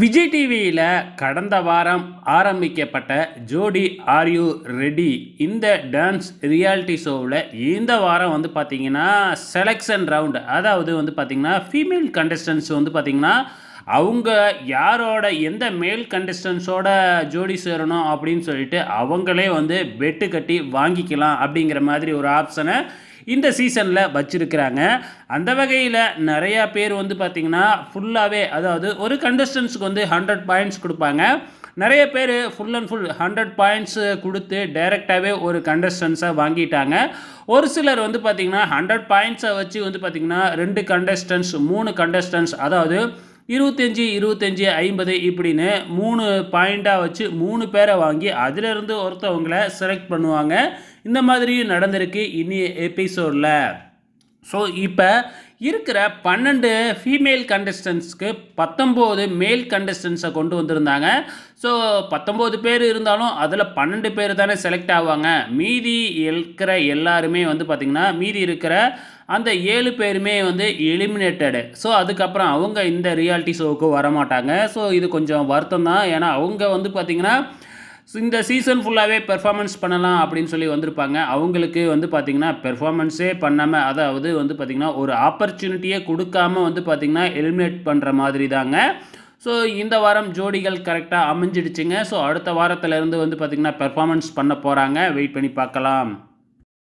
விஜய் டிவியில் கடந்த வாரம் ஆரம்பிக்கப்பட்ட ஜோடி ஆர் யூ ரெடி இந்த டான்ஸ் ரியாலிட்டி ஷோவில் இந்த வாரம் வந்து பார்த்திங்கன்னா செலெக்ஷன் ரவுண்டு, அதாவது வந்து பார்த்திங்கன்னா ஃபீமேல் கண்டஸ்டன்ஸ் வந்து பார்த்திங்கன்னா அவங்க யாரோட எந்த மேல் கண்டஸ்டன்ஸோட ஜோடி சேரணும் அப்படின்னு சொல்லிட்டு அவங்களே வந்து பெட்டு கட்டி வாங்கிக்கலாம் அப்படிங்கிற மாதிரி ஒரு ஆப்ஷனை இந்த சீசனில் வச்சுருக்கிறாங்க. அந்த வகையில் நிறையா பேர் வந்து பார்த்திங்கன்னா ஃபுல்லாகவே, அதாவது ஒரு கண்டஸ்டன்ஸுக்கு வந்து 100 பாயிண்ட்ஸ் கொடுப்பாங்க. நிறைய பேர் ஃபுல் அண்ட் ஃபுல் 100 பாயிண்ட்ஸு கொடுத்து டைரெக்டாகவே ஒரு கண்டஸ்டன்ஸை வாங்கிட்டாங்க. ஒரு சிலர் வந்து பார்த்திங்கன்னா 100 பாயிண்ட்ஸை வச்சு வந்து பார்த்திங்கன்னா 2 கண்டஸ்டன்ஸ் 3 கண்டஸ்டன்ஸ், அதாவது 25 25 50 இப்படின்னு 3 பாயிண்ட்டாக வச்சு 3 பேரை வாங்கி அதிலிருந்து ஒருத்தவங்களை செலக்ட் பண்ணுவாங்க. இந்த மாதிரியும் நடந்திருக்கு இனி எபிசோடில். ஸோ இப்போ இருக்கிற 12 ஃபீமேல் கண்டஸ்டன்ஸ்க்கு 19 மேல் கண்டஸ்டன்ஸை கொண்டு வந்திருந்தாங்க. ஸோ 19 பேர் இருந்தாலும் அதில் 12 பேர் தானே செலக்ட் ஆவாங்க. மீதி இருக்கிற எல்லாருமே வந்து பார்த்திங்கன்னா மீதி இருக்கிற அந்த 7 பேருமே வந்து எலிமினேட்டடு. ஸோ அதுக்கப்புறம் அவங்க இந்த ரியாலிட்டி ஷோவுக்கு வரமாட்டாங்க. ஸோ இது கொஞ்சம் வருத்தம் தான். ஏன்னா அவங்க வந்து பார்த்திங்கன்னா இந்த சீசன் ஃபுல்லாகவே பெர்ஃபார்மன்ஸ் பண்ணலாம் அப்படின்னு சொல்லி வந்திருப்பாங்க. அவங்களுக்கு வந்து பார்த்திங்கன்னா பெர்ஃபார்மன்ஸே பண்ணாமல், அதாவது வந்து பார்த்திங்கன்னா ஒரு ஆப்பர்ச்சுனிட்டியே கொடுக்காம வந்து பார்த்திங்கன்னா எலிமினேட் பண்ணுற மாதிரி தாங்க. ஸோ இந்த வாரம் ஜோடிகள் கரெக்டாக அமைஞ்சிடுச்சுங்க. ஸோ அடுத்த வாரத்திலேருந்து வந்து பார்த்திங்கன்னா பெர்ஃபார்மன்ஸ் பண்ண போகிறாங்க. வெயிட் பண்ணி பார்க்கலாம்.